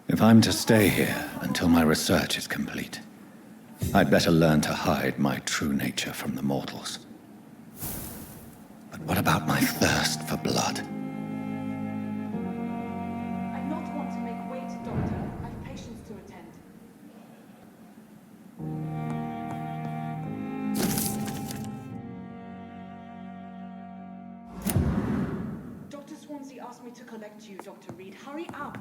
If I'm to stay here until my research is complete, I'd better learn to hide my true nature from the mortals. But what about my thirst for blood? I not want to make wait, Doctor. I have patients to attend. Dr. Suonsi asked me to collect you, Dr. Reed. Hurry up!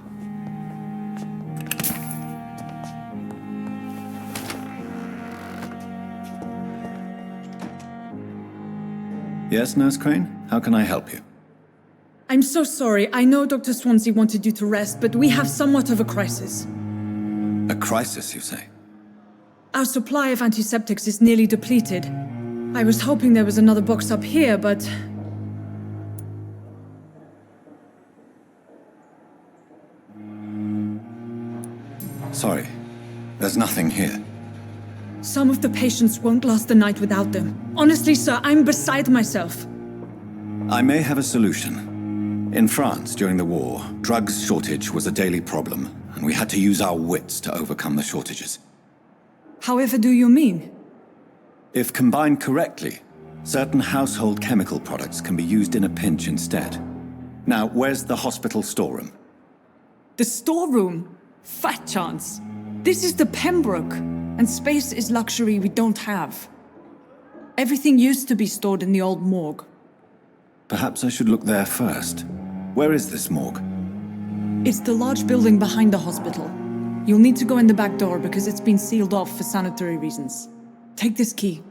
Yes, Nurse Crane? How can I help you? I'm so sorry. I know Dr. Suonsi wanted you to rest, but we have somewhat of a crisis. A crisis, you say? Our supply of antiseptics is nearly depleted. I was hoping there was another box up here, but... Sorry, there's nothing here. Some of the patients won't last the night without them. Honestly, sir, I'm beside myself. I may have a solution. In France, during the war, drugs shortage was a daily problem, and we had to use our wits to overcome the shortages. However do you mean? If combined correctly, certain household chemical products can be used in a pinch instead. Now, where's the hospital storeroom? The storeroom? Fat chance. This is the Pembroke, and space is luxury we don't have. Everything used to be stored in the old morgue. Perhaps I should look there first. Where is this morgue? It's the large building behind the hospital. You'll need to go in the back door because it's been sealed off for sanitary reasons. Take this key.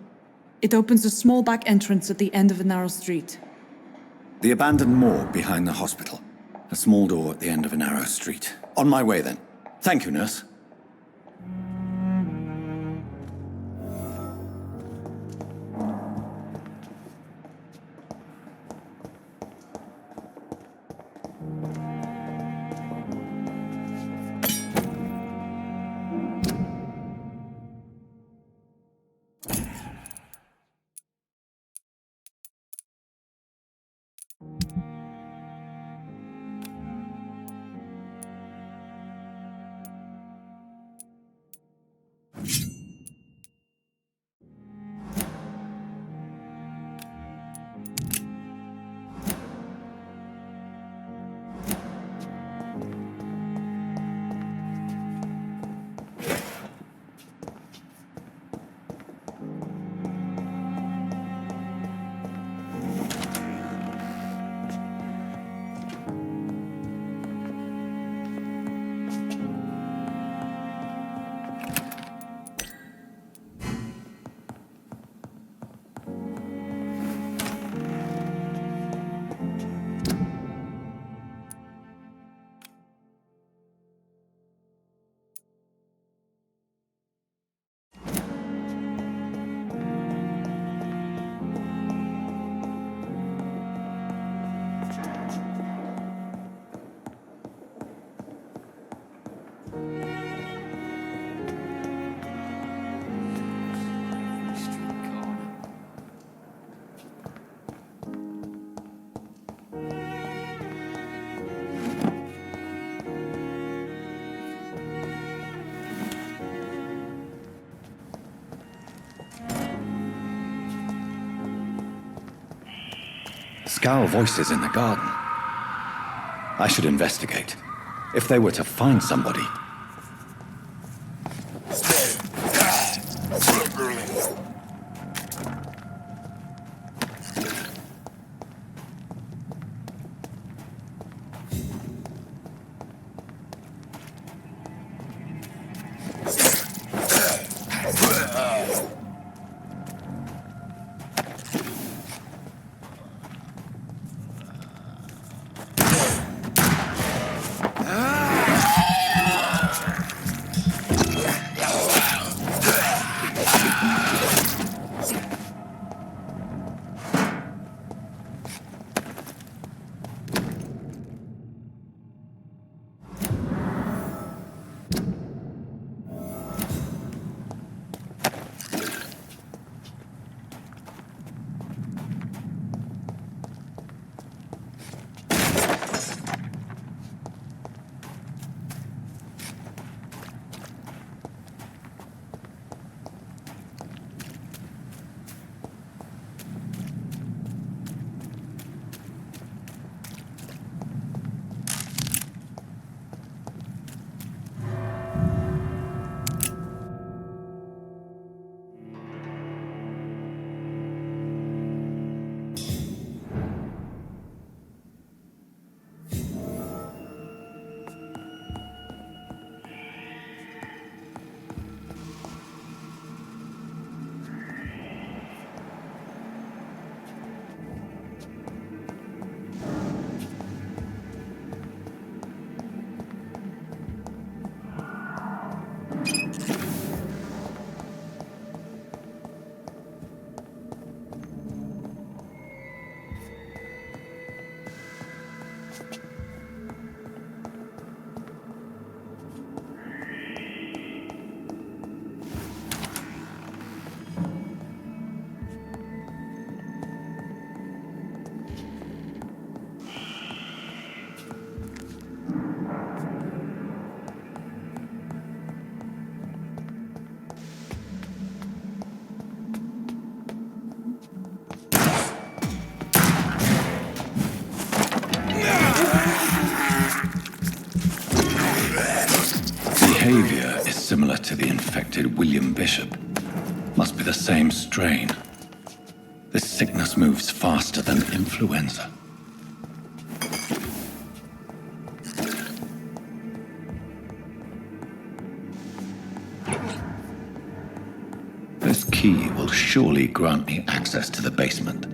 It opens a small back entrance at the end of a narrow street. The abandoned morgue behind the hospital. A small door at the end of a narrow street. On my way then. Thank you, nurse. Scowl voices in the garden. I should investigate. If they were to find somebody. similar to the infected William Bishop. Must be the same strain. This sickness moves faster than influenza. This key will surely grant me access to the basement.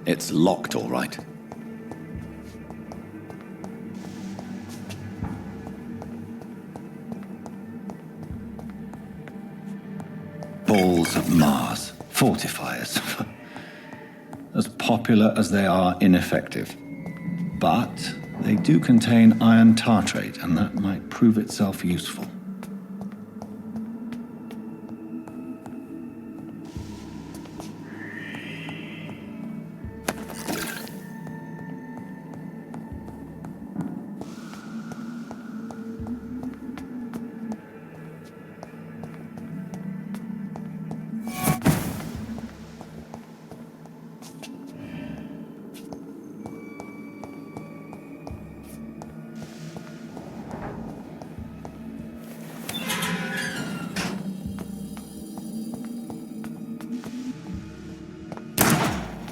It's locked, all right. Balls of Mars, fortifiers. As popular as they are ineffective. But they do contain iron tartrate, and that might prove itself useful.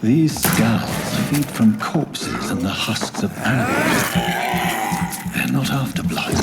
These skulls feed from corpses and the husks of animals. They're not after blood.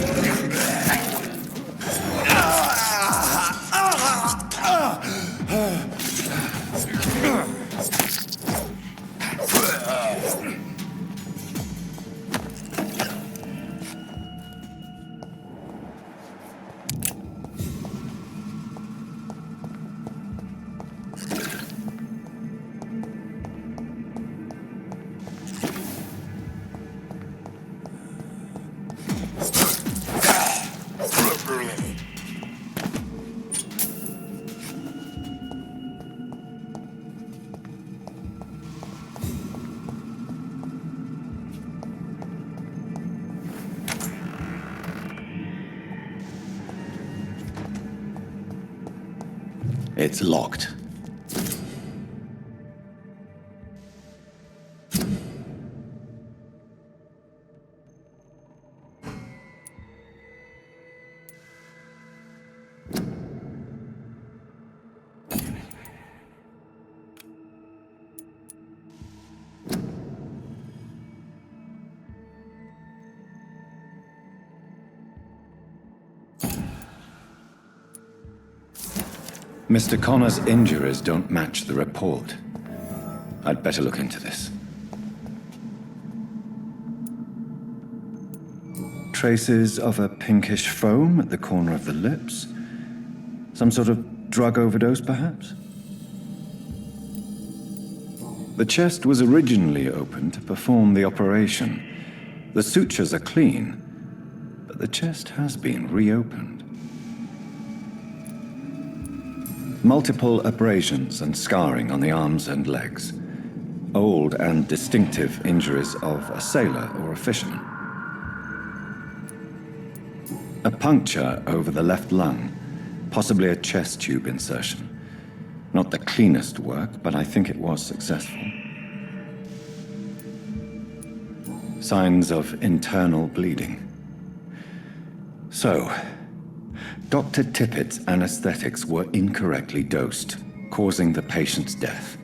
It's locked. Mr. Connor's injuries don't match the report. I'd better look into this. Traces of a pinkish foam at the corner of the lips. Some sort of drug overdose, perhaps? The chest was originally opened to perform the operation. The sutures are clean, but the chest has been reopened. Multiple abrasions and scarring on the arms and legs. Old and distinctive injuries of a sailor or a fisherman. A puncture over the left lung, possibly a chest tube insertion. Not the cleanest work, but I think it was successful. Signs of internal bleeding. So, Dr. Tippett's anesthetics were incorrectly dosed, causing the patient's death.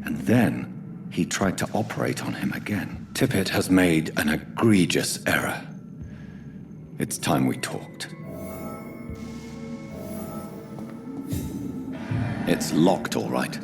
And then he tried to operate on him again. Tippett has made an egregious error. It's time we talked. It's locked, all right.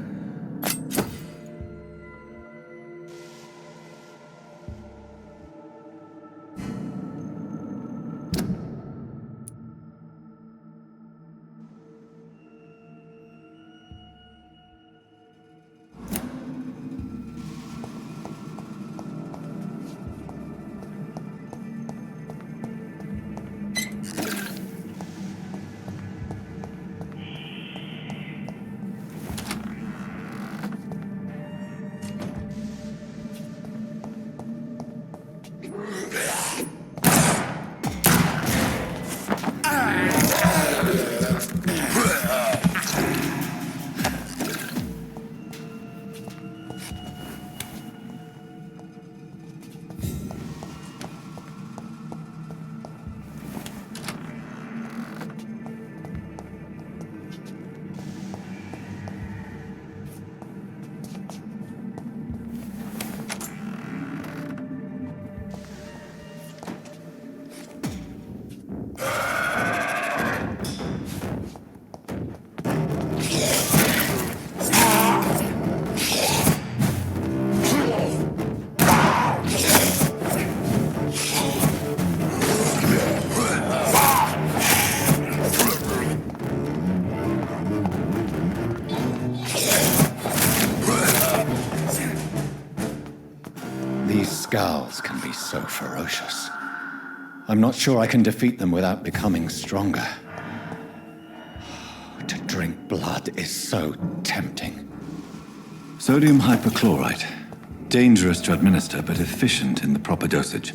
Skulls can be so ferocious. I'm not sure I can defeat them without becoming stronger. To drink blood is so tempting. Sodium hypochlorite. Dangerous to administer, but efficient in the proper dosage.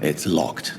It's locked.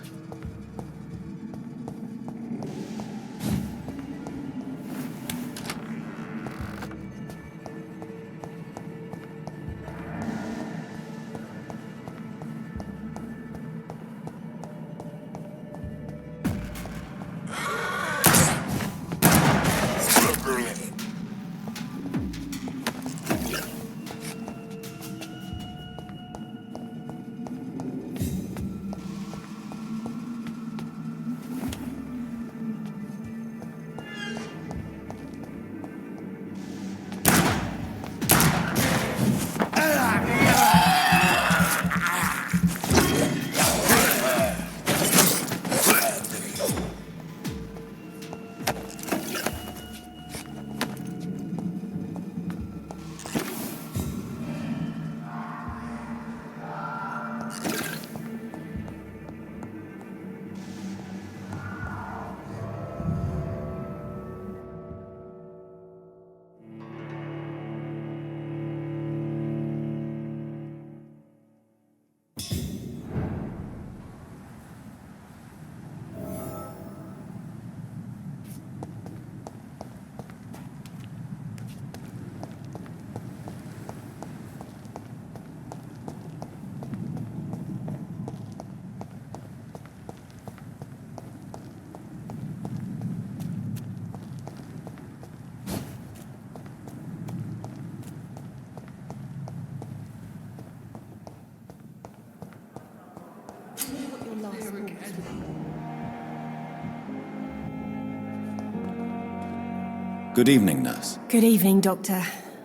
Good evening, nurse. Good evening, Doctor.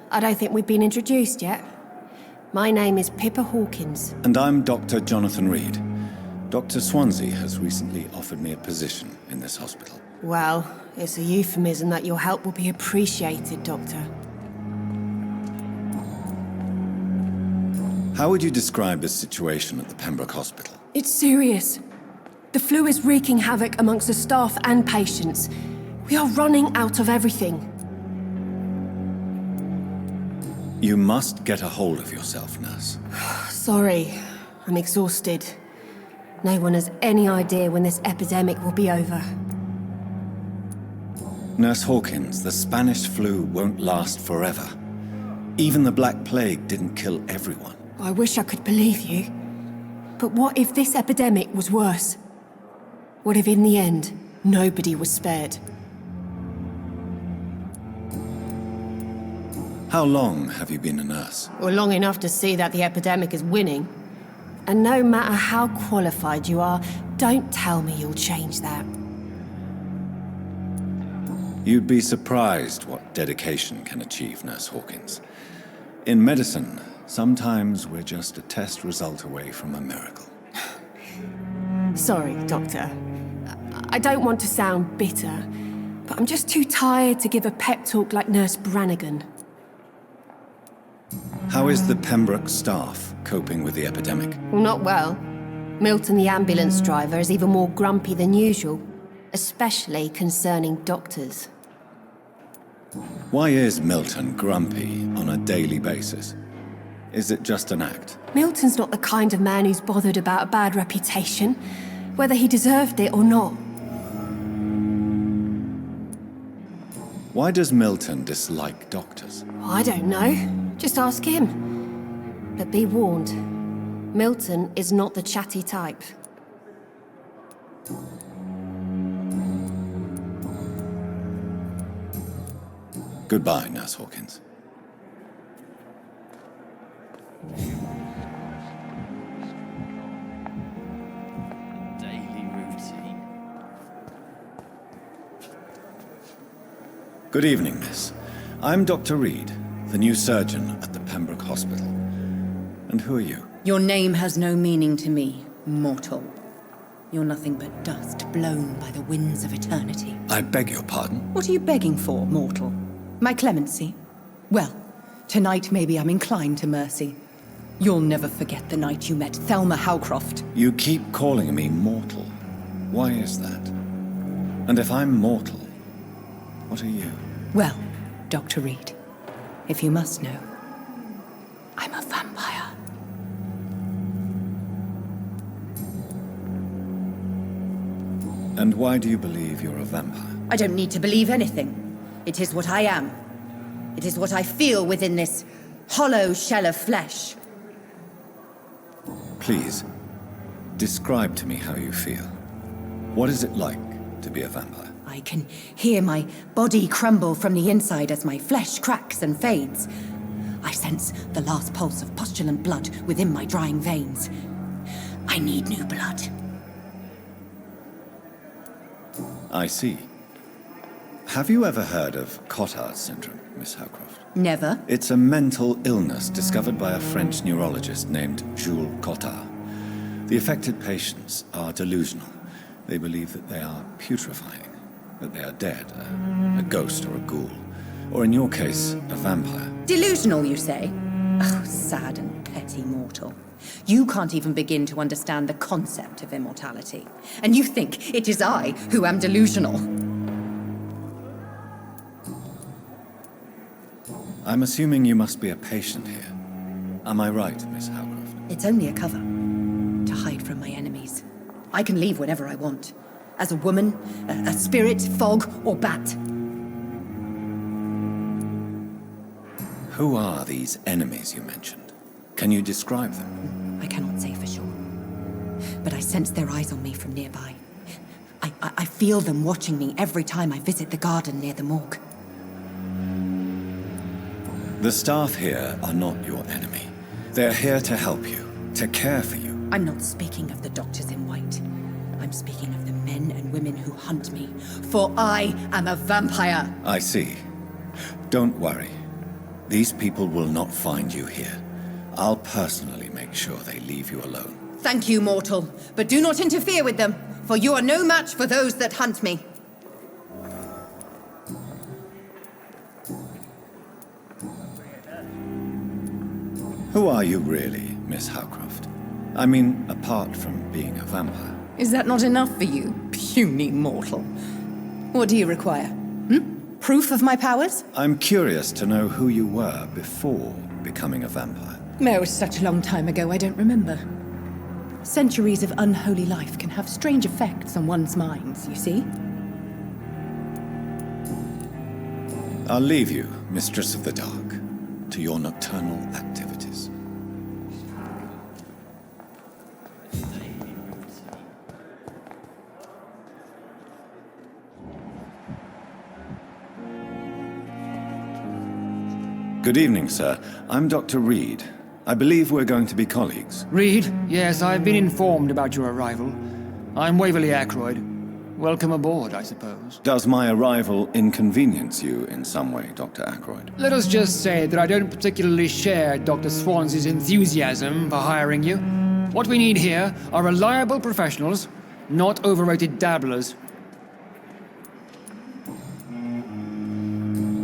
I don't think we've been introduced yet. My name is Pippa Hawkins. And I'm Dr. Jonathan Reed. Dr. Suonsi has recently offered me a position in this hospital. Well, it's a euphemism that your help will be appreciated, Doctor. How would you describe the situation at the Pembroke Hospital? It's serious. The flu is wreaking havoc amongst the staff and patients. We are running out of everything. You must get a hold of yourself, nurse. Sorry, I'm exhausted. No one has any idea when this epidemic will be over. Nurse Hawkins, the Spanish flu won't last forever. Even the Black Plague didn't kill everyone. I wish I could believe you. But what if this epidemic was worse? What if in the end, nobody was spared? How long have you been a nurse? Well, long enough to see that the epidemic is winning. And no matter how qualified you are, don't tell me you'll change that. You'd be surprised what dedication can achieve, Nurse Hawkins. In medicine, sometimes we're just a test result away from a miracle. Sorry, Doctor. I don't want to sound bitter, but I'm just too tired to give a pep talk like Nurse Brannigan. How is the Pembroke staff coping with the epidemic? Well, not well. Milton, the ambulance driver, is even more grumpy than usual, especially concerning doctors. Why is Milton grumpy on a daily basis? Is it just an act? Milton's not the kind of man who's bothered about a bad reputation, whether he deserved it or not. Why does Milton dislike doctors? I don't know. Just ask him. But be warned, Milton is not the chatty type. Goodbye, Nurse Hawkins. Daily routine. Good evening, miss. I'm Dr. Reed, the new surgeon at the Pembroke Hospital. And who are you? Your name has no meaning to me, mortal. You're nothing but dust blown by the winds of eternity. I beg your pardon? What are you begging for, mortal? My clemency? Well, tonight maybe I'm inclined to mercy. You'll never forget the night you met Thelma Howcroft. You keep calling me mortal. Why is that? And if I'm mortal, what are you? Well, Dr. Reed, if you must know, I'm a vampire. And why do you believe you're a vampire? I don't need to believe anything. It is what I am. It is what I feel within this hollow shell of flesh. Please, describe to me how you feel. What is it like to be a vampire? I can hear my body crumble from the inside as my flesh cracks and fades. I sense the last pulse of postulant blood within my drying veins. I need new blood. I see. Have you ever heard of Cotard syndrome, Miss Howcroft? Never. It's a mental illness discovered by a French neurologist named Jules Cotard. The affected patients are delusional. They believe that they are putrefying, that they are dead, a ghost or a ghoul, or in your case, a vampire. Delusional, you say? Oh, sad and petty mortal. You can't even begin to understand the concept of immortality. And you think it is I who am delusional. I'm assuming you must be a patient here. Am I right, Miss Howcroft? It's only a cover to hide from my enemies. I can leave whenever I want. As a woman, a spirit, fog, or bat. Who are these enemies you mentioned? Can you describe them? I cannot say for sure. But I sense their eyes on me from nearby. I feel them watching me every time I visit the garden near the morgue. The staff here are not your enemy. They're here to help you, to care for you. I'm not speaking of the doctors in white. I'm speaking of the men and women who hunt me. For I am a vampire. I see. Don't worry. These people will not find you here. I'll personally make sure they leave you alone. Thank you, mortal. But do not interfere with them, for you are no match for those that hunt me. Who are you really, Miss Howcroft? I mean, apart from being a vampire. Is that not enough for you, puny mortal? What do you require? Proof of my powers? I'm curious to know who you were before becoming a vampire. No, it's such a long time ago, I don't remember. Centuries of unholy life can have strange effects on one's minds, you see? I'll leave you, Mistress of the Dark, to your nocturnal activities. Good evening, sir. I'm Dr. Reed. I believe we're going to be colleagues. Reed, yes, I've been informed about your arrival. I'm Waverly Ackroyd. Welcome aboard, I suppose. Does my arrival inconvenience you in some way, Dr. Ackroyd? Let us just say that I don't particularly share Dr. Suonsi's enthusiasm for hiring you. What we need here are reliable professionals, not overrated dabblers.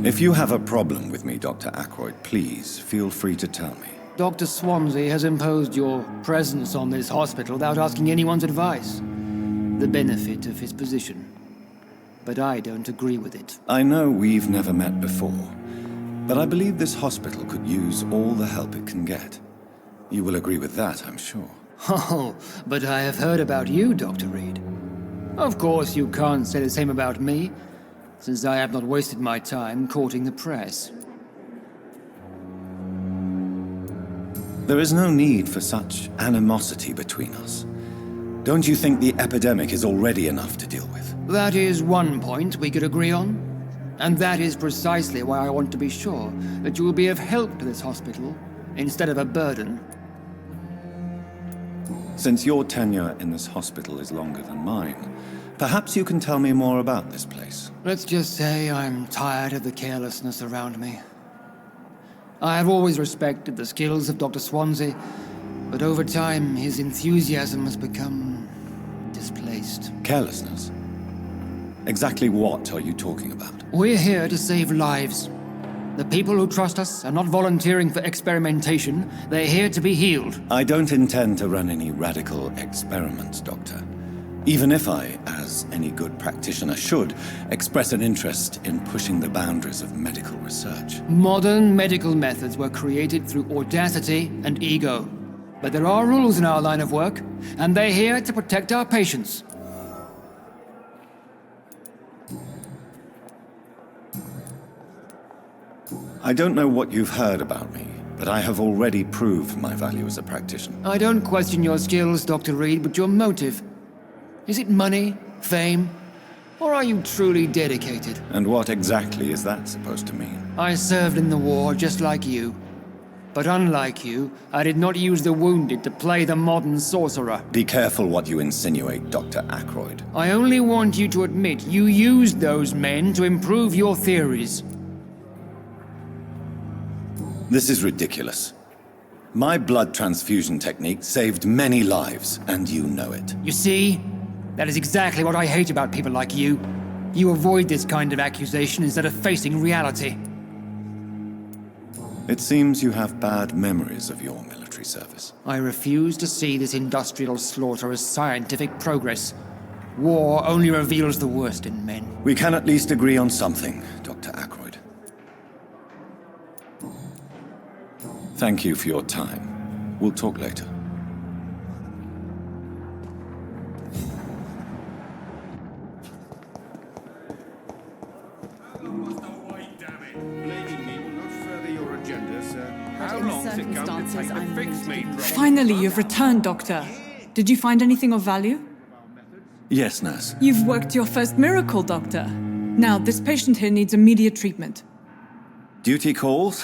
If you have a problem with me, Dr. Ackroyd, please feel free to tell me. Dr. Suonsi has imposed your presence on this hospital without asking anyone's advice. The benefit of his position. but I don't agree with it. I know we've never met before, but I believe this hospital could use all the help it can get. You will agree with that, I'm sure. Oh, but I have heard about you, Dr. Reed. Of course, you can't say the same about me, since I have not wasted my time courting the press. There is no need for such animosity between us. Don't you think the epidemic is already enough to deal with? That is one point we could agree on. And that is precisely why I want to be sure that you will be of help to this hospital, instead of a burden. Since your tenure in this hospital is longer than mine, perhaps you can tell me more about this place. Let's just say I'm tired of the carelessness around me. I have always respected the skills of Dr. Suonsi, but over time his enthusiasm has become displaced. Carelessness? Exactly what are you talking about? We're here to save lives. The people who trust us are not volunteering for experimentation. They're here to be healed. I don't intend to run any radical experiments, Doctor. Even if I, as any good practitioner should, express an interest in pushing the boundaries of medical research. Modern medical methods were created through audacity and ego. But there are rules in our line of work, and they're here to protect our patients. I don't know what you've heard about me, but I have already proved my value as a practitioner. I don't question your skills, Dr. Reed, but your motive. Is it money, fame, or are you truly dedicated? And what exactly is that supposed to mean? I served in the war just like you. But unlike you, I did not use the wounded to play the modern sorcerer. Be careful what you insinuate, Dr. Ackroyd. I only want you to admit you used those men to improve your theories. This is ridiculous. My blood transfusion technique saved many lives, and you know it. You see? That is exactly what I hate about people like you. You avoid this kind of accusation instead of facing reality. It seems you have bad memories of your military service. I refuse to see this industrial slaughter as scientific progress. War only reveals the worst in men. We can at least agree on something, Dr. Ackroyd. Thank you for your time. We'll talk later. Finally, you've returned, Doctor. Did you find anything of value? Yes, nurse. You've worked your first miracle, Doctor. Now, this patient here needs immediate treatment. Duty calls?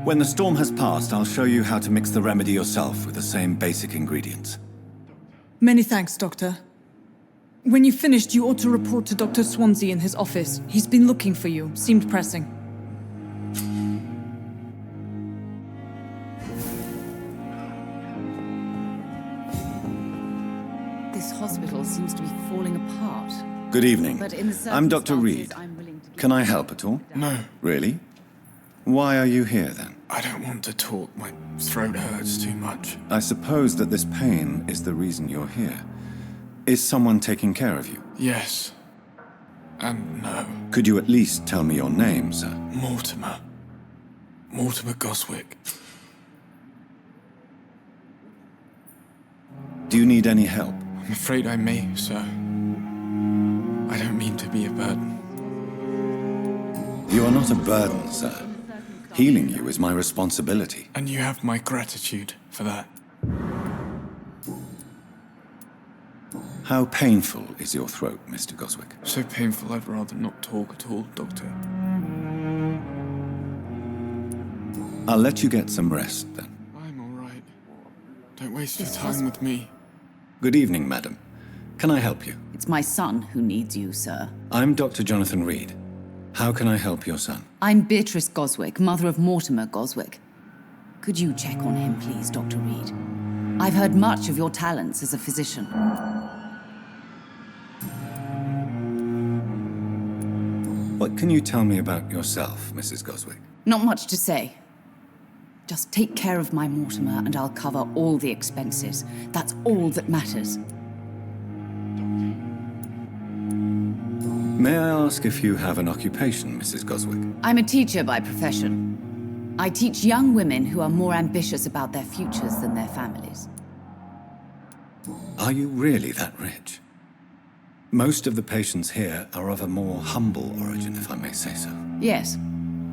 When the storm has passed, I'll show you how to mix the remedy yourself with the same basic ingredients. Many thanks, Doctor. When you've finished, you ought to report to Dr. Suonsi in his office. He's been looking for you. Seemed pressing. This hospital seems to be falling apart. Good evening. But in the I'm Dr. Reed. circumstances, I'm willing to give Can I help at all? No, Really? Why are you here, then? I don't want to talk. My throat hurts too much. I suppose that this pain is the reason you're here. Is someone taking care of you? Yes. And no. Could you at least tell me your name, sir? Mortimer. Mortimer Goswick. Do you need any help? I'm afraid I may, sir. I don't mean to be a burden. You are not a burden, sir. Healing you is my responsibility. And you have my gratitude for that. How painful is your throat, Mr. Goswick? So painful I'd rather not talk at all, Doctor. I'll let you get some rest, then. I'm all right. Don't waste your time with me. Good evening, madam. Can I help you? It's my son who needs you, sir. I'm Dr. Jonathan Reed. How can I help your son? I'm Beatrice Goswick, mother of Mortimer Goswick. Could you check on him, please, Dr. Reed? I've heard much of your talents as a physician. What can you tell me about yourself, Mrs. Goswick? Not much to say. Just take care of my Mortimer and I'll cover all the expenses. That's all that matters. May I ask if you have an occupation, Mrs. Goswick? I'm a teacher by profession. I teach young women who are more ambitious about their futures than their families. Are you really that rich? Most of the patients here are of a more humble origin, if I may say so. Yes,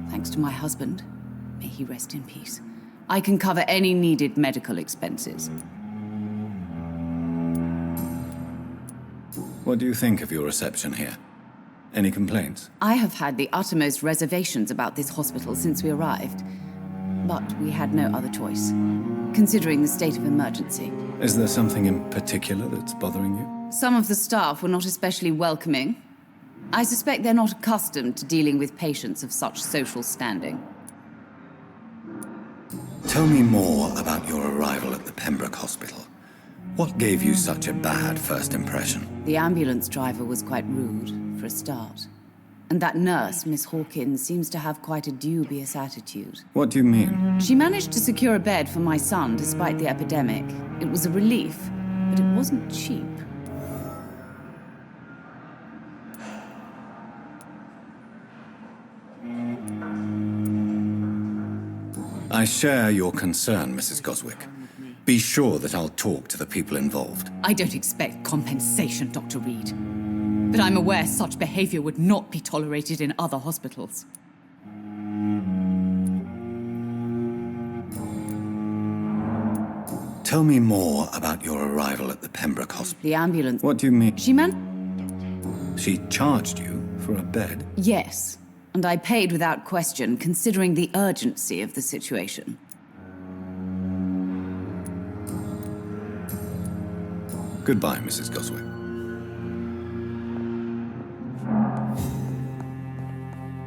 thanks to my husband. May he rest in peace. I can cover any needed medical expenses. What do you think of your reception here? Any complaints? I have had the uttermost reservations about this hospital since we arrived. But we had no other choice, considering the state of emergency. Is there something in particular that's bothering you? Some of the staff were not especially welcoming. I suspect they're not accustomed to dealing with patients of such social standing. Tell me more about your arrival at the Pembroke Hospital. What gave you such a bad first impression? The ambulance driver was quite rude, for a start. And that nurse, Miss Hawkins, seems to have quite a dubious attitude. What do you mean? She managed to secure a bed for my son despite the epidemic. It was a relief, but it wasn't cheap. I share your concern, Mrs. Goswick. Be sure that I'll talk to the people involved. I don't expect compensation, Dr. Reed. But I'm aware such behavior would not be tolerated in other hospitals. Tell me more about your arrival at the Pembroke Hospital. The ambulance... What do you mean? She charged you for a bed? Yes. And I paid without question, considering the urgency of the situation. Goodbye, Mrs. Goswick.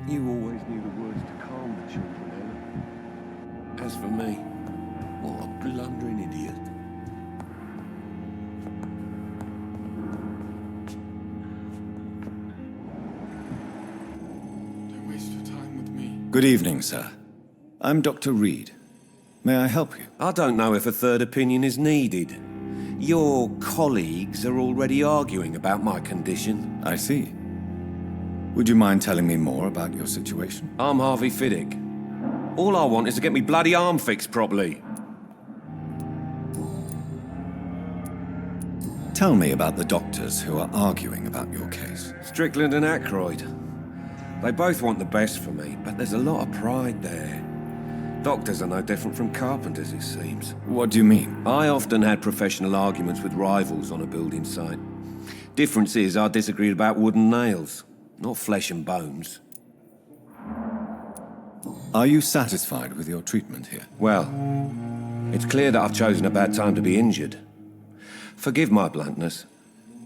You always knew the words to calm the children, Ella. As for me, what a blundering idiot. Don't waste your time with me. Good evening, sir. I'm Dr. Reed. May I help you? I don't know if a third opinion is needed. Your colleagues are already arguing about my condition. I see. Would you mind telling me more about your situation? I'm Harvey Fiddick. All I want is to get me bloody arm fixed properly. Tell me about the doctors who are arguing about your case. Strickland and Ackroyd. They both want the best for me, but there's a lot of pride there. Doctors are no different from carpenters, it seems. What do you mean? I often had professional arguments with rivals on a building site. Difference is I disagreed about wood and nails, not flesh and bones. Are you satisfied with your treatment here? Well, it's clear that I've chosen a bad time to be injured. Forgive my bluntness,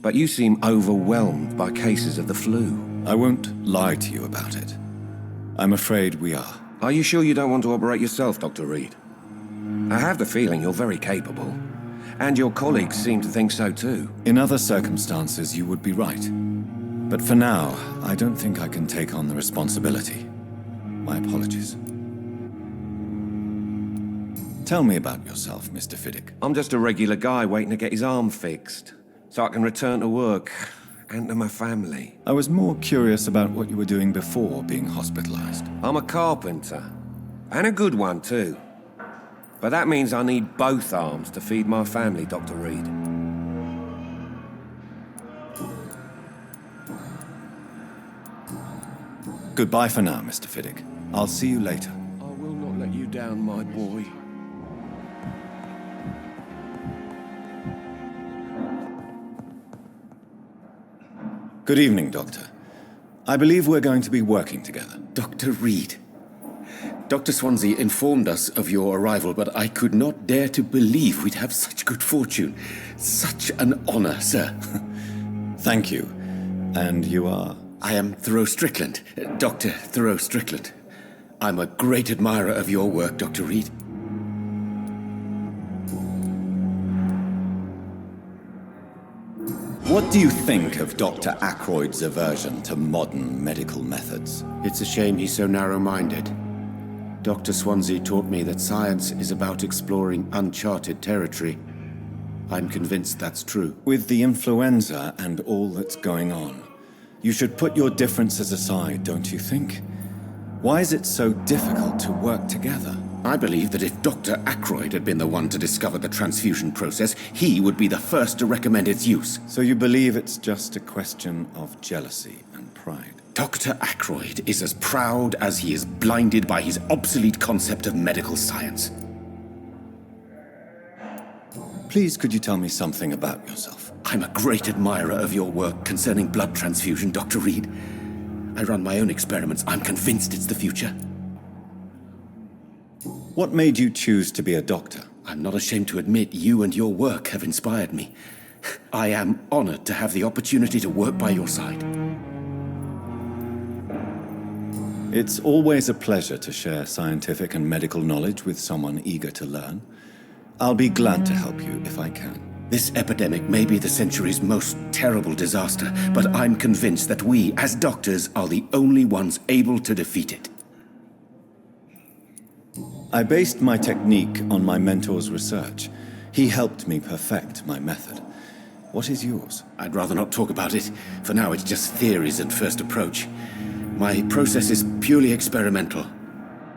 but you seem overwhelmed by cases of the flu. I won't lie to you about it. I'm afraid we are. Are you sure you don't want to operate yourself, Dr. Reed? I have the feeling you're very capable, and your colleagues seem to think so too. In other circumstances, you would be right. But for now, I don't think I can take on the responsibility. My apologies. Tell me about yourself, Mr. Fiddick. I'm just a regular guy waiting to get his arm fixed, so I can return to work and to my family. I was more curious about what you were doing before being hospitalized. I'm a carpenter, and a good one too. But that means I need both arms to feed my family, Dr. Reed. Goodbye for now, Mr. Fiddick. I'll see you later. I will not let you down, my boy. Good evening, Doctor. I believe we're going to be working together. Dr. Reed. Dr. Suonsi informed us of your arrival, but I could not dare to believe we'd have such good fortune. Such an honor, sir. Thank you. And you are? I am Thoreau Strickland, Dr. Thoreau Strickland. I'm a great admirer of your work, Dr. Reed. What do you think of Dr. Ackroyd's aversion to modern medical methods? It's a shame he's so narrow-minded. Dr. Suonsi taught me that science is about exploring uncharted territory. I'm convinced that's true. With the influenza and all that's going on, You should put your differences aside, don't you think? Why is it so difficult to work together? I believe that if Dr. Ackroyd had been the one to discover the transfusion process, he would be the first to recommend its use. So you believe it's just a question of jealousy and pride? Dr. Ackroyd is as proud as he is blinded by his obsolete concept of medical science. Please, could you tell me something about yourself? I'm a great admirer of your work concerning blood transfusion, Dr. Reed. I run my own experiments. I'm convinced it's the future. What made you choose to be a doctor? I'm not ashamed to admit you and your work have inspired me. I am honored to have the opportunity to work by your side. It's always a pleasure to share scientific and medical knowledge with someone eager to learn. I'll be glad to help you if I can. This epidemic may be the century's most terrible disaster, but I'm convinced that we, as doctors, are the only ones able to defeat it. I based my technique on my mentor's research. He helped me perfect my method. What is yours? I'd rather not talk about it. For now, it's just theories and first approach. My process is purely experimental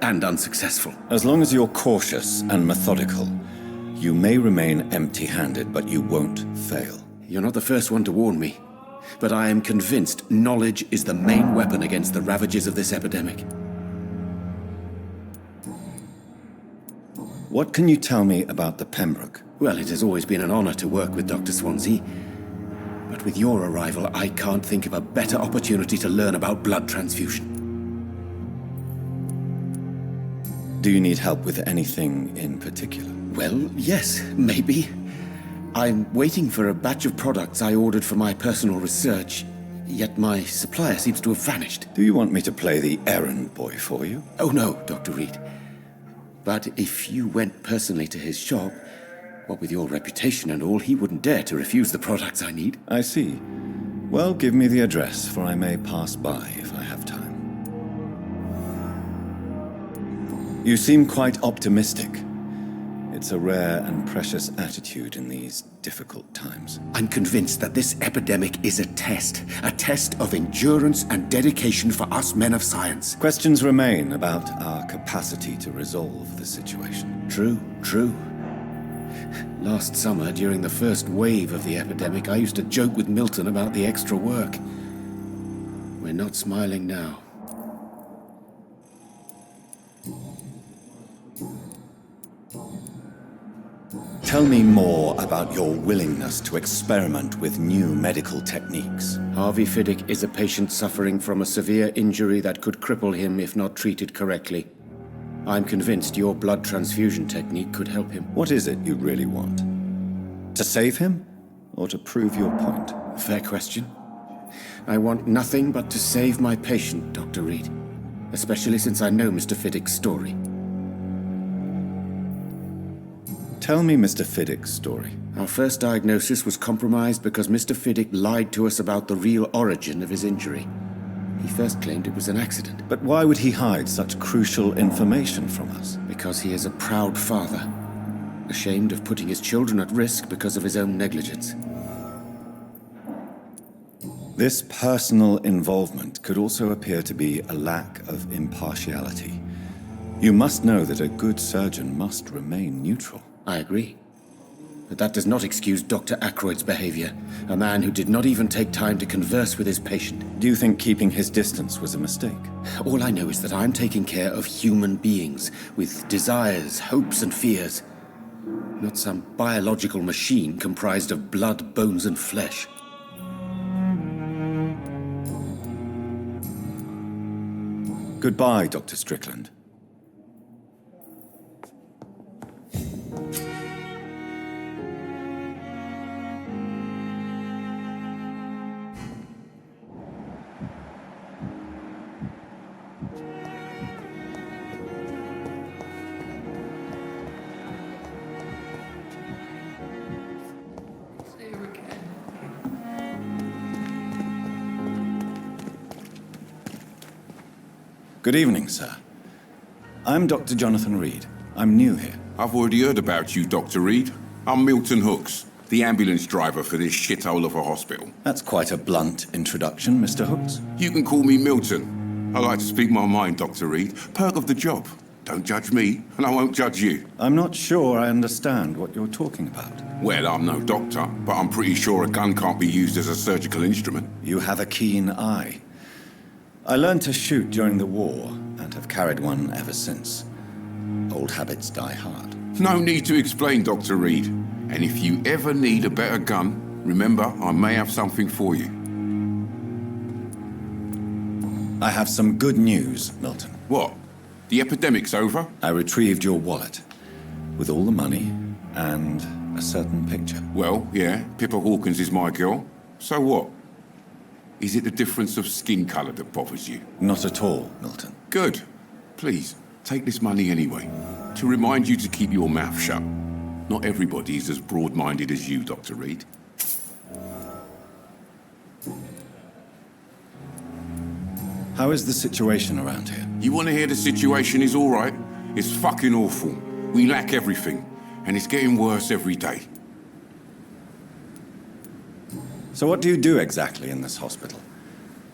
and unsuccessful. As long as you're cautious and methodical, you may remain empty-handed, but you won't fail. You're not the first one to warn me, but I am convinced knowledge is the main weapon against the ravages of this epidemic. What can you tell me about the Pembroke? Well, it has always been an honor to work with Dr. Suonsi. But with your arrival, I can't think of a better opportunity to learn about blood transfusion. Do you need help with anything in particular? Well, yes, maybe. I'm waiting for a batch of products I ordered for my personal research, yet my supplier seems to have vanished. Do you want me to play the errand boy for you? Oh no, Dr. Reed. But if you went personally to his shop, what with your reputation and all, he wouldn't dare to refuse the products I need. I see. Well, give me the address, for I may pass by if I have time. You seem quite optimistic. It's a rare and precious attitude in these difficult times. I'm convinced that this epidemic is a test of endurance and dedication for us men of science. Questions remain about our capacity to resolve the situation. True. Last summer, during the first wave of the epidemic, I used to joke with Milton about the extra work. We're not smiling now. Tell me more about your willingness to experiment with new medical techniques. Harvey Fiddick is a patient suffering from a severe injury that could cripple him if not treated correctly. I'm convinced your blood transfusion technique could help him. What is it you really want? To save him, or to prove your point? Fair question. I want nothing but to save my patient, Dr. Reed. Especially since I know Mr. Fiddick's story. Tell me Mr. Fiddick's story. Our first diagnosis was compromised because Mr. Fiddick lied to us about the real origin of his injury. He first claimed it was an accident. But why would he hide such crucial information from us? Because he is a proud father, ashamed of putting his children at risk because of his own negligence. This personal involvement could also appear to be a lack of impartiality. You must know that a good surgeon must remain neutral. I agree. But that does not excuse Dr. Ackroyd's behavior, a man who did not even take time to converse with his patient. Do you think keeping his distance was a mistake? All I know is that I'm taking care of human beings with desires, hopes, and fears. Not some biological machine comprised of blood, bones, and flesh. Goodbye, Dr. Strickland. Good evening, sir. I'm Dr. Jonathan Reed. I'm new here. I've already heard about you, Dr. Reed. I'm Milton Hooks. The ambulance driver for this shithole of a hospital. That's quite a blunt introduction, Mr. Hooks. You can call me Milton. I like to speak my mind, Dr. Reed. Perk of the job. Don't judge me, and I won't judge you. I'm not sure I understand what you're talking about. Well, I'm no doctor, but I'm pretty sure a gun can't be used as a surgical instrument. You have a keen eye. I learned to shoot during the war, and have carried one ever since. Old habits die hard. No need to explain, Dr. Reed. And if you ever need a better gun, remember, I may have something for you. I have some good news, Milton. What? The epidemic's over? I retrieved your wallet, with all the money and a certain picture. Well, yeah, Pippa Hawkins is my girl. So what? Is it the difference of skin colour that bothers you? Not at all, Milton. Good. Please, take this money anyway, to remind you to keep your mouth shut. Not everybody is as broad-minded as you, Dr. Reed. How is the situation around here? You want to hear the situation is all right? It's fucking awful. We lack everything, and it's getting worse every day. So what do you do exactly in this hospital?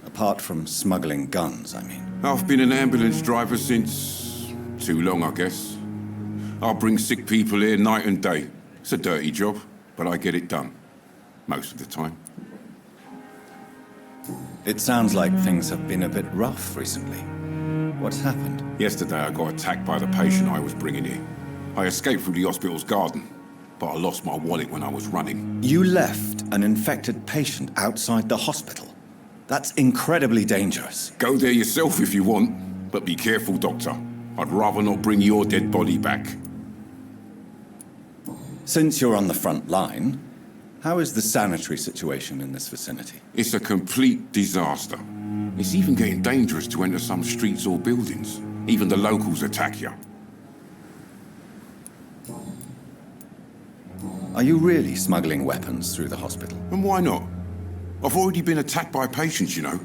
Apart from smuggling guns, I mean. I've been an ambulance driver since... too long, I guess. I'll bring sick people here night and day. It's a dirty job, but I get it done. Most of the time. It sounds like things have been a bit rough recently. What's happened? Yesterday I got attacked by the patient I was bringing here. I escaped through the hospital's garden, but I lost my wallet when I was running. You left an infected patient outside the hospital? That's incredibly dangerous. Go there yourself if you want, but be careful, Doctor. I'd rather not bring your dead body back. Since you're on the front line, how is the sanitary situation in this vicinity? It's a complete disaster. It's even getting dangerous to enter some streets or buildings. Even the locals attack you. Are you really smuggling weapons through the hospital? And why not? I've already been attacked by patients, you know.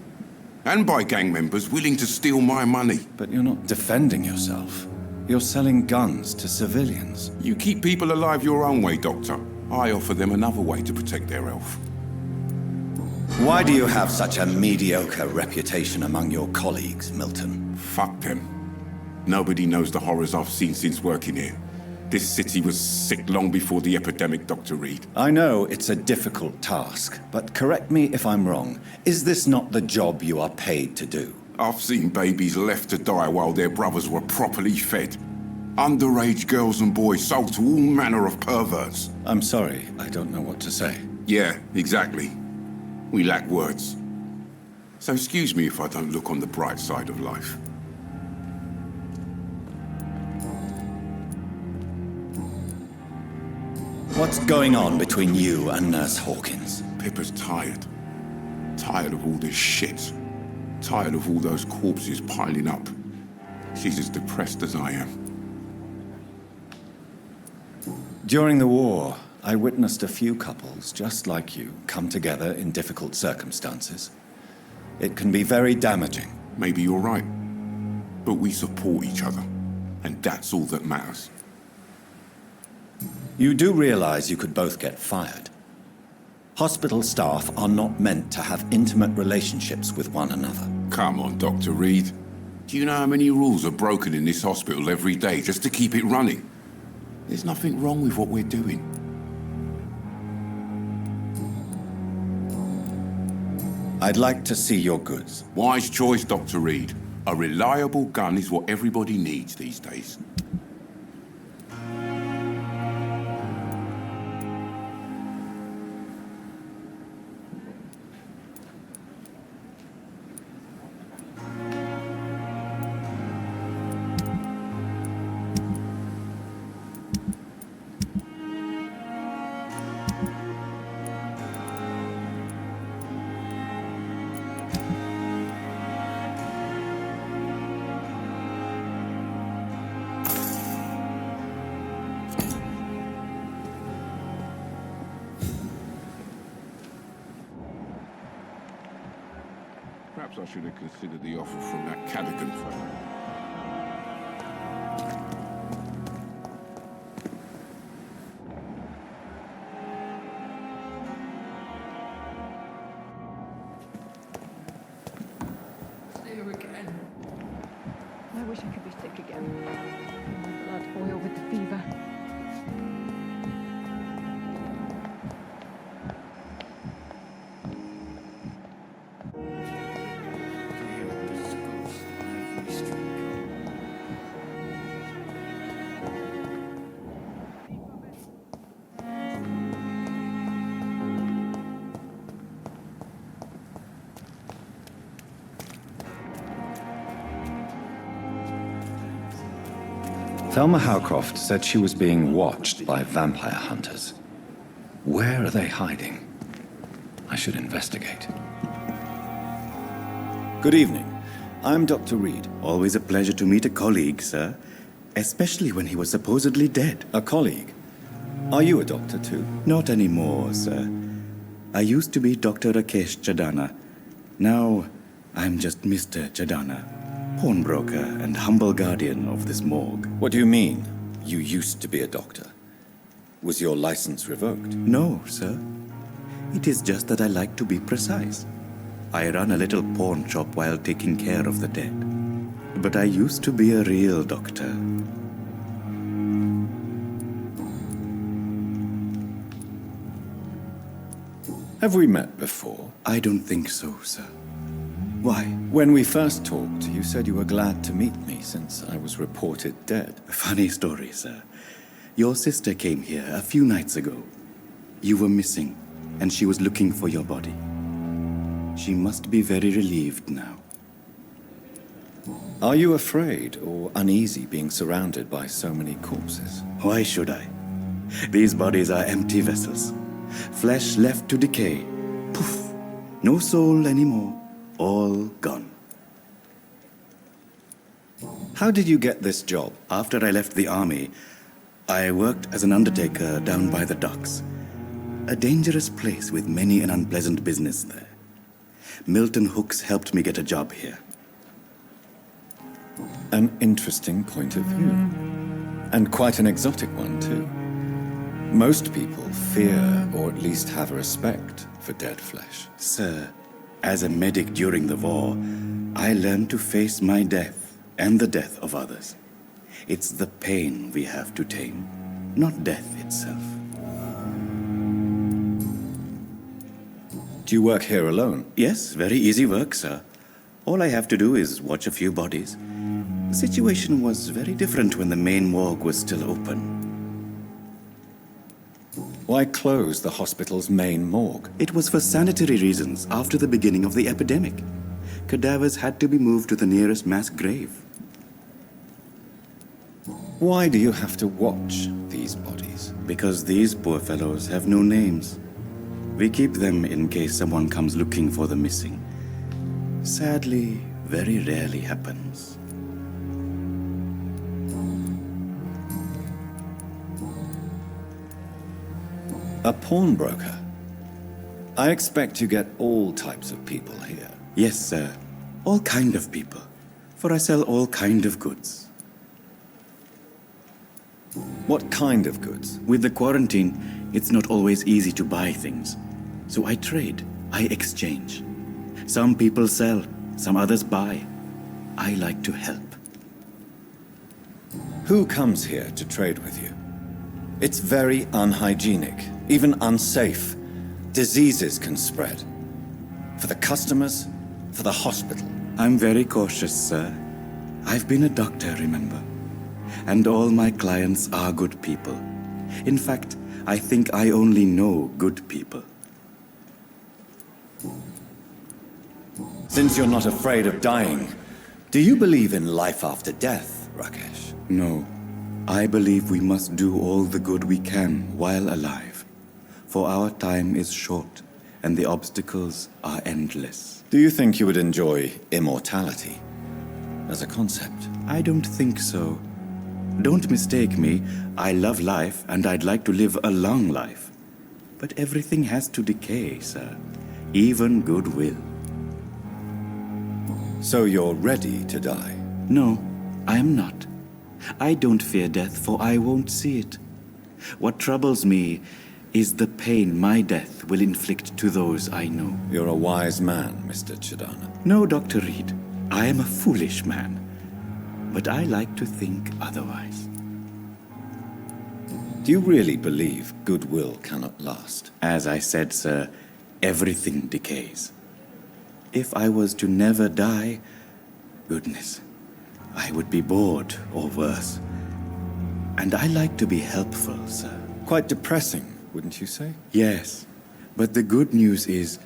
And by gang members willing to steal my money. But you're not defending yourself. You're selling guns to civilians. You keep people alive your own way, Doctor. I offer them another way to protect their health. Why do you have such a mediocre reputation among your colleagues, Milton? Fuck them. Nobody knows the horrors I've seen since working here. This city was sick long before the epidemic, Dr. Reed. I know it's a difficult task, but correct me if I'm wrong. Is this not the job you are paid to do? I've seen babies left to die while their brothers were properly fed. Underage girls and boys sold to all manner of perverts. I'm sorry, I don't know what to say. Yeah, exactly. We lack words. So excuse me if I don't look on the bright side of life. What's going on between you and Nurse Hawkins? Pippa's tired. Tired of all this shit. Tired of all those corpses piling up. She's as depressed as I am. During the war, I witnessed a few couples, just like you, come together in difficult circumstances. It can be very damaging. Maybe you're right. But we support each other. And that's all that matters. You do realize you could both get fired. Hospital staff are not meant to have intimate relationships with one another. Come on, Dr. Reed. Do you know how many rules are broken in this hospital every day just to keep it running? There's nothing wrong with what we're doing. I'd like to see your goods. Wise choice, Dr. Reed. A reliable gun is what everybody needs these days. Perhaps I should have considered the offer from that Cadigan fellow. wish I could be sick again. My blood boil with the fever. Thelma Howcroft said she was being watched by vampire hunters. Where are they hiding? I should investigate. Good evening. I'm Dr. Reed. Always a pleasure to meet a colleague, sir. Especially when he was supposedly dead. A colleague? Are you a doctor too? Not anymore, sir. I used to be Dr. Rakesh Chadana. Now, I'm just Mr. Chadana, pawnbroker and humble guardian of this morgue. What do you mean, you used to be a doctor? Was your license revoked? No, sir. It is just that I like to be precise. I run a little pawn shop while taking care of the dead. But I used to be a real doctor. Have we met before? I don't think so, sir. Why? When we first talked, you said you were glad to meet me since I was reported dead. Funny story, sir. Your sister came here a few nights ago. You were missing, and she was looking for your body. She must be very relieved now. Are you afraid or uneasy being surrounded by so many corpses? Why should I? These bodies are empty vessels. Flesh left to decay. Poof! No soul anymore. All gone. How did you get this job? After I left the army, I worked as an undertaker down by the docks. A dangerous place with many an unpleasant business there. Milton Hooks helped me get a job here. An interesting point of view. And quite an exotic one, too. Most people fear, or at least have a respect, for dead flesh. Sir, as a medic during the war, I learned to face my death and the death of others. It's the pain we have to tame, not death itself. Do you work here alone? Yes, very easy work, sir. All I have to do is watch a few bodies. The situation was very different when the main morgue was still open. Why close the hospital's main morgue? It was for sanitary reasons after the beginning of the epidemic. Cadavers had to be moved to the nearest mass grave. Why do you have to watch these bodies? Because these poor fellows have no names. We keep them in case someone comes looking for the missing. Sadly, very rarely happens. A pawnbroker? I expect you get all types of people here. Yes, sir. All kind of people. For I sell all kind of goods. What kind of goods? With the quarantine, it's not always easy to buy things. So I trade, I exchange. Some people sell, some others buy. I like to help. Who comes here to trade with you? It's very unhygienic, even unsafe. Diseases can spread. For the customers, for the hospital. I'm very cautious, sir. I've been a doctor, remember? And all my clients are good people. In fact, I think I only know good people. Since you're not afraid of dying, do you believe in life after death, Rakesh? No. I believe we must do all the good we can while alive. For our time is short, and the obstacles are endless. Do you think you would enjoy immortality as a concept? I don't think so. Don't mistake me. I love life, and I'd like to live a long life. But everything has to decay, sir. Even goodwill. So you're ready to die? No, I am not. I don't fear death, for I won't see it. What troubles me is the pain my death will inflict to those I know. You're a wise man, Mr. Chadana. No, Dr. Reed. I am a foolish man. but I like to think otherwise. Do you really believe goodwill cannot last? As I said, sir, everything decays. If I was to never die, goodness, I would be bored or worse. And I like to be helpful, sir. Quite depressing, wouldn't you say? Yes, but the good news is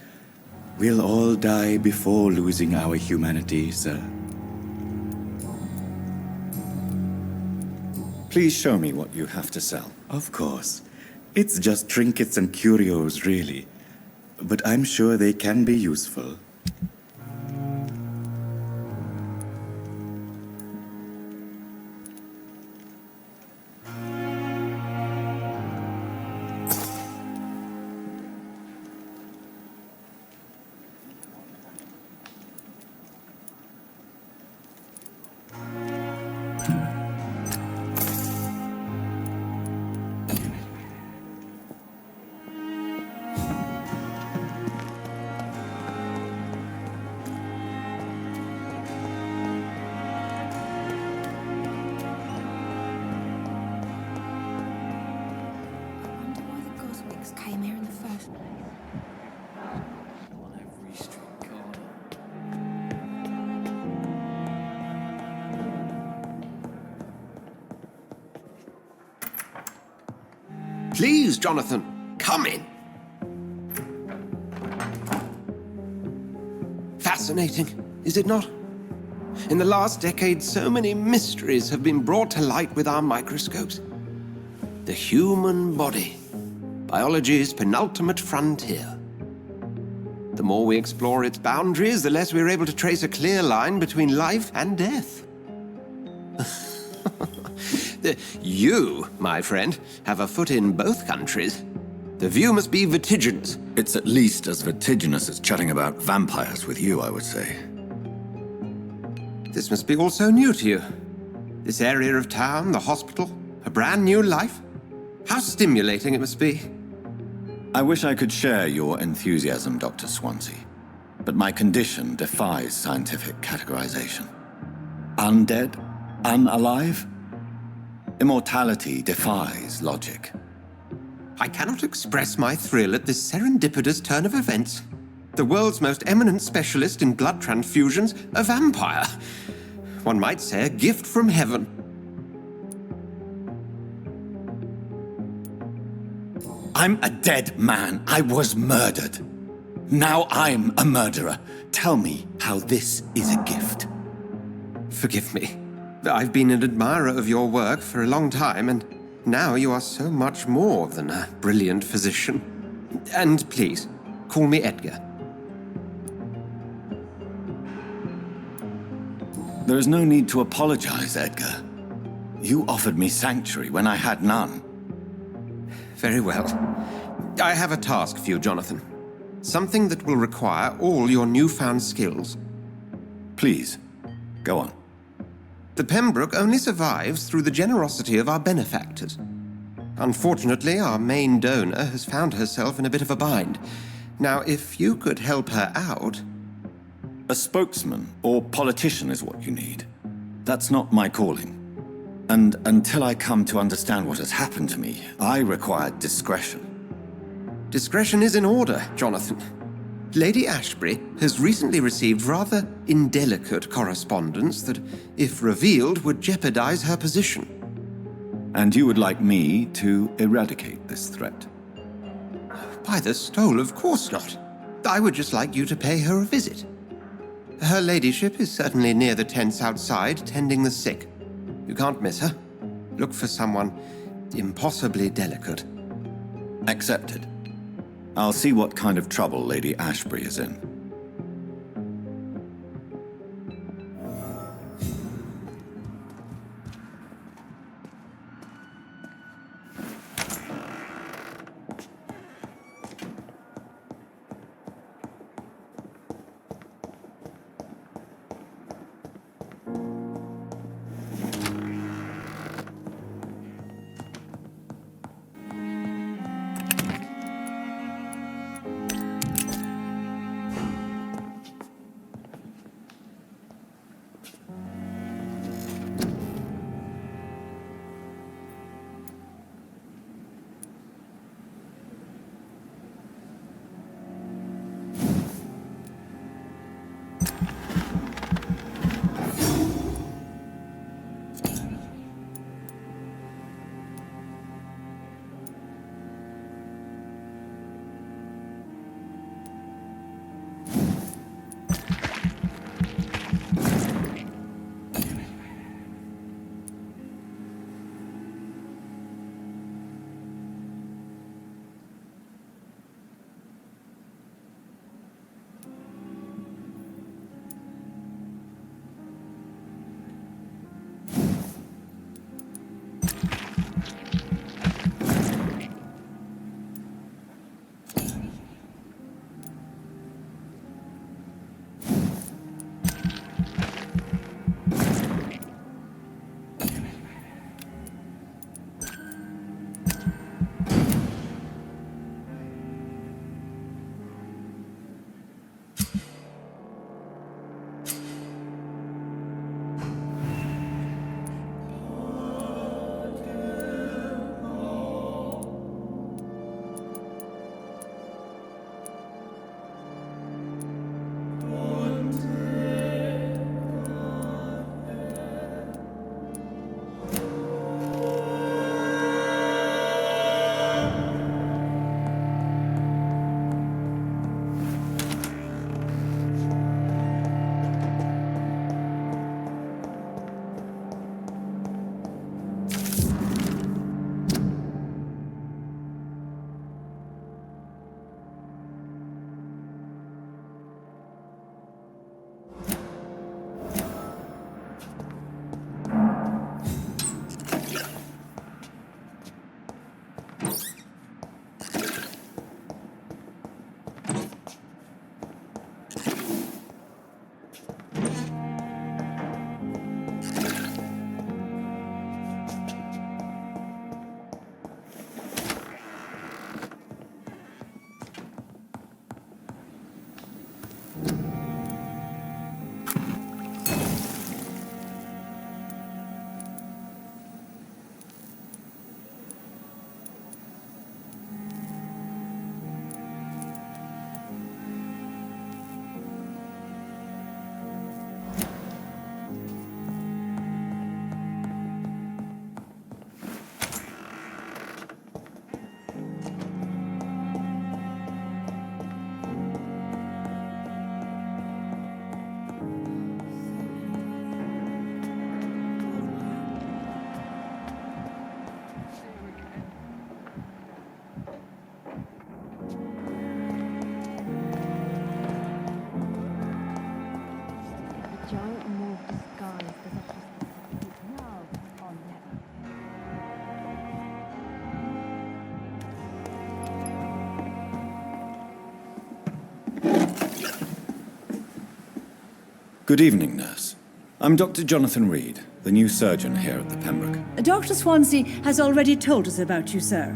we'll all die before losing our humanity, sir. Please show me what you have to sell. Of course. It's just trinkets and curios, really. But I'm sure they can be useful. Please, Jonathan, come in. Fascinating, is it not? In the last decade, so many mysteries have been brought to light with our microscopes. The human body, biology's penultimate frontier. The more we explore its boundaries, the less we're able to trace a clear line between life and death. You, my friend, have a foot in both countries. The view must be vertiginous. It's at least as vertiginous as chatting about vampires with you, I would say. This must be all so new to you. This area of town, the hospital, a brand new life. How stimulating it must be. I wish I could share your enthusiasm, Dr. Suonsi, but my condition defies scientific categorization. Undead? Unalive? Immortality defies logic. I cannot express my thrill at this serendipitous turn of events. The world's most eminent specialist in blood transfusions, a vampire. One might say a gift from heaven. I'm a dead man. I was murdered. Now I'm a murderer. Tell me how this is a gift. Forgive me. I've been an admirer of your work for a long time, and now you are so much more than a brilliant physician. And please, call me Edgar. There is no need to apologize, Edgar. You offered me sanctuary when I had none. Very well. I have a task for you, Jonathan. Something that will require all your newfound skills. Please, go on. The Pembroke only survives through the generosity of our benefactors. Unfortunately, our main donor has found herself in a bit of a bind. Now, if you could help her out... A spokesman or politician is what you need. That's not my calling. And until I come to understand what has happened to me, I require discretion. Discretion is in order, Jonathan. Lady Ashbury has recently received rather indelicate correspondence that, if revealed, would jeopardize her position. And you would like me to eradicate this threat? By the stole, of course not. I would just like you to pay her a visit. Her ladyship is certainly near the tents outside, tending the sick. You can't miss her. Look for someone impossibly delicate. Accepted. I'll see what kind of trouble Lady Ashbury is in. Good evening, nurse. I'm Dr. Jonathan Reed, the new surgeon here at the Pembroke. Dr. Suonsi has already told us about you, sir.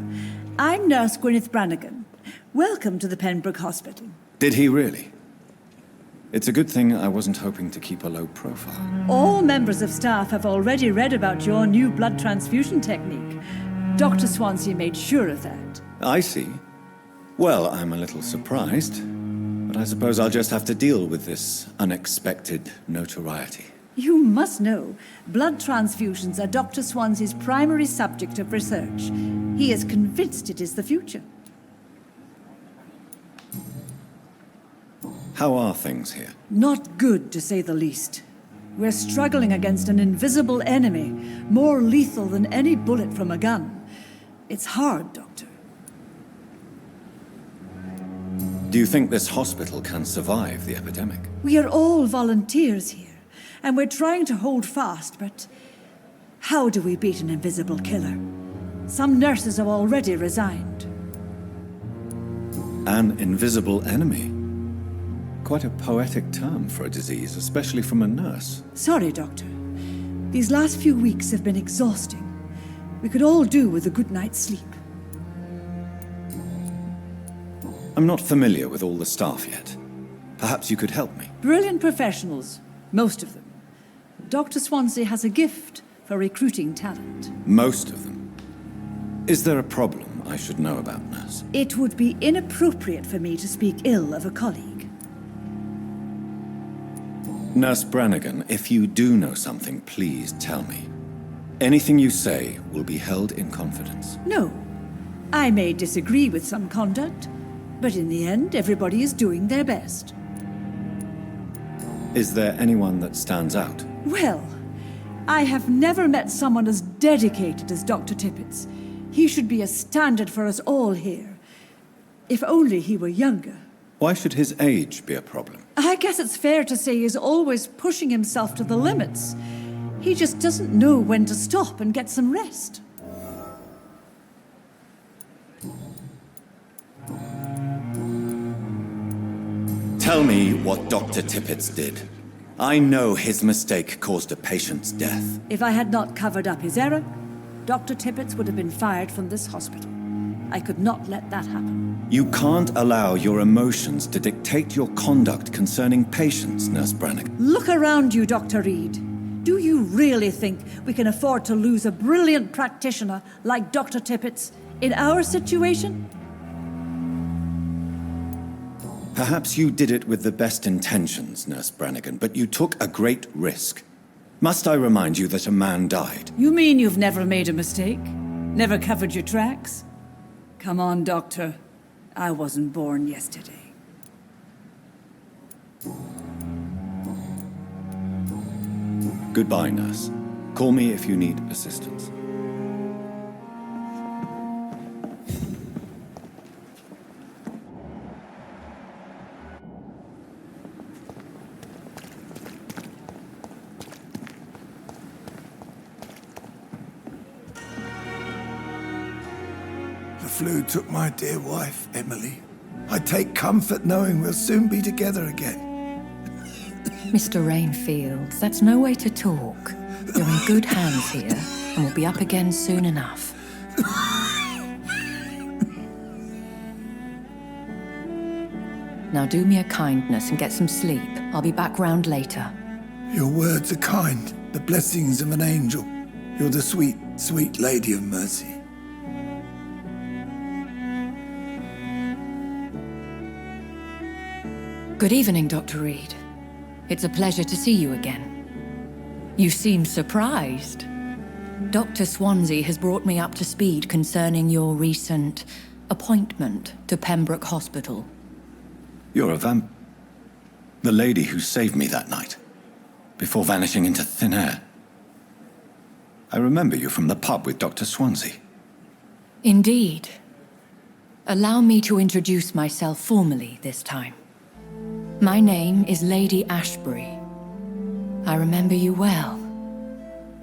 I'm Nurse Gwyneth Brannigan. Welcome to the Pembroke Hospital. Did he really? It's a good thing I wasn't hoping to keep a low profile. All members of staff have already read about your new blood transfusion technique. Dr. Suonsi made sure of that. I see. Well, I'm a little surprised, but I suppose I'll just have to deal with this unexpected notoriety. You must know, blood transfusions are Dr. Suonsi's primary subject of research. He is convinced it is the future. How are things here? Not good, to say the least. We're struggling against an invisible enemy, more lethal than any bullet from a gun. It's hard, Doctor. Do you think this hospital can survive the epidemic? We are all volunteers here, and we're trying to hold fast, but how do we beat an invisible killer? Some nurses have already resigned. An invisible enemy? Quite a poetic term for a disease, especially from a nurse. Sorry, Doctor. These last few weeks have been exhausting. We could all do with a good night's sleep. I'm not familiar with all the staff yet. Perhaps you could help me. Brilliant professionals, most of them. Dr. Suonsi has a gift for recruiting talent. Most of them? Is there a problem I should know about, nurse? It would be inappropriate for me to speak ill of a colleague. Nurse Brannigan, if you do know something, please tell me. Anything you say will be held in confidence. No. I may disagree with some conduct, but in the end, everybody is doing their best. Is there anyone that stands out? Well, I have never met someone as dedicated as Dr. Tippett's. He should be a standard for us all here. If only he were younger. Why should his age be a problem? I guess it's fair to say he's always pushing himself to the limits. He just doesn't know when to stop and get some rest. Tell me what Dr. Tippett's did. I know his mistake caused a patient's death. If I had not covered up his error, Dr. Tippett's would have been fired from this hospital. I could not let that happen. You can't allow your emotions to dictate your conduct concerning patients, Nurse Brannigan. Look around you, Dr. Reed. Do you really think we can afford to lose a brilliant practitioner like Dr. Tippett's in our situation? Perhaps you did it with the best intentions, Nurse Brannigan, but you took a great risk. Must I remind you that a man died? You mean you've never made a mistake? Never covered your tracks? Come on, Doctor. I wasn't born yesterday. Goodbye, nurse. Call me if you need assistance. The flu took my dear wife, Emily. I take comfort knowing we'll soon be together again. Mr. Rainfield, that's no way to talk. You're in good hands here, and we'll be up again soon enough. Now do me a kindness and get some sleep. I'll be back round later. Your words are kind, the blessings of an angel. You're the sweet, sweet Lady of Mercy. Good evening, Dr. Reed. It's a pleasure to see you again. You seem surprised. Dr. Suonsi has brought me up to speed concerning your recent appointment to Pembroke Hospital. You're a the lady who saved me that night, before vanishing into thin air. I remember you from the pub with Dr. Suonsi. Indeed. Allow me to introduce myself formally this time. My name is Lady Ashbury. I remember you well,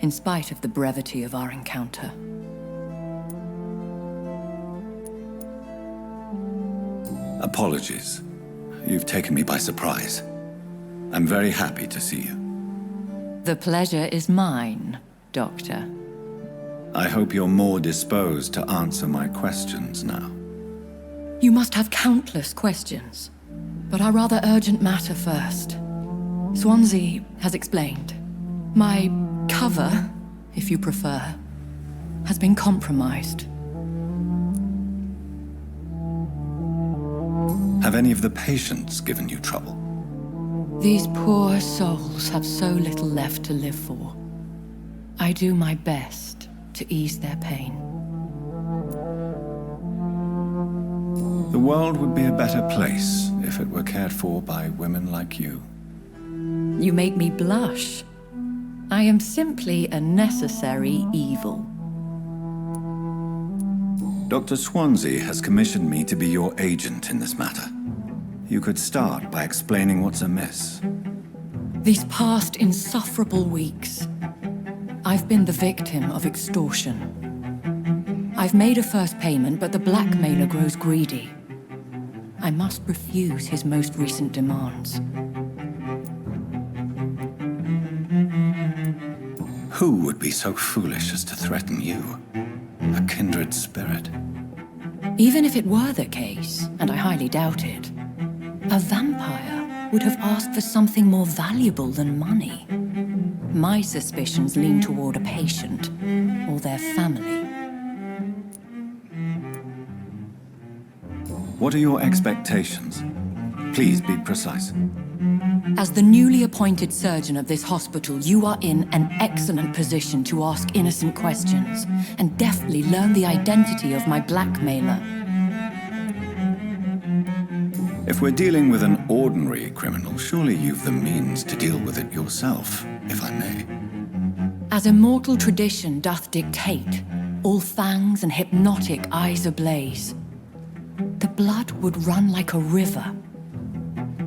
in spite of the brevity of our encounter. Apologies. You've taken me by surprise. I'm very happy to see you. The pleasure is mine, Doctor. I hope you're more disposed to answer my questions now. You must have countless questions, but our rather urgent matter first. Suonsi has explained. My cover, if you prefer, has been compromised. Have any of the patients given you trouble? These poor souls have so little left to live for. I do my best to ease their pain. The world would be a better place if it were cared for by women like you. You make me blush. I am simply a necessary evil. Dr. Suonsi has commissioned me to be your agent in this matter. You could start by explaining what's amiss. These past insufferable weeks, I've been the victim of extortion. I've made a first payment, but the blackmailer grows greedy. I must refuse his most recent demands. Who would be so foolish as to threaten you? A kindred spirit. Even if it were the case, and I highly doubt it, a vampire would have asked for something more valuable than money. My suspicions lean toward a patient or their family. What are your expectations? Please be precise. As the newly appointed surgeon of this hospital, you are in an excellent position to ask innocent questions and deftly learn the identity of my blackmailer. If we're dealing with an ordinary criminal, surely you've the means to deal with it yourself, if I may. As immortal tradition doth dictate, all fangs and hypnotic eyes ablaze, the blood would run like a river.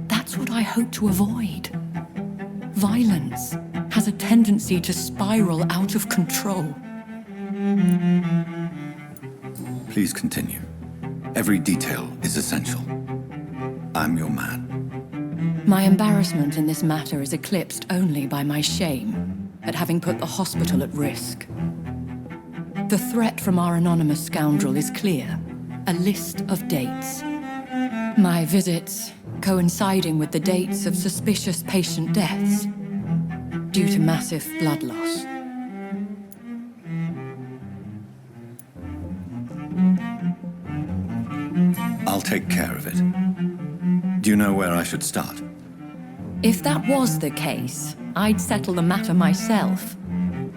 That's what I hope to avoid. Violence has a tendency to spiral out of control. Please continue. Every detail is essential. I'm your man. My embarrassment in this matter is eclipsed only by my shame at having put the hospital at risk. The threat from our anonymous scoundrel is clear. A list of dates. My visits coinciding with the dates of suspicious patient deaths due to massive blood loss. I'll take care of it. Do you know where I should start? If that was the case, I'd settle the matter myself.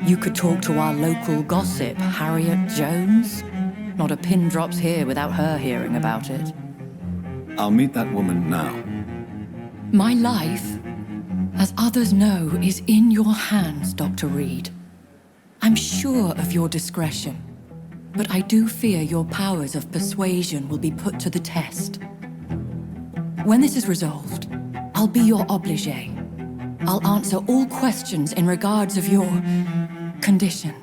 You could talk to our local gossip, Harriet Jones. Not a pin drops here without her hearing about it. I'll meet that woman now. My life, as others know, is in your hands, Dr. Reed. I'm sure of your discretion, but I do fear your powers of persuasion will be put to the test. When this is resolved, I'll be your obligé. I'll answer all questions in regards of your condition.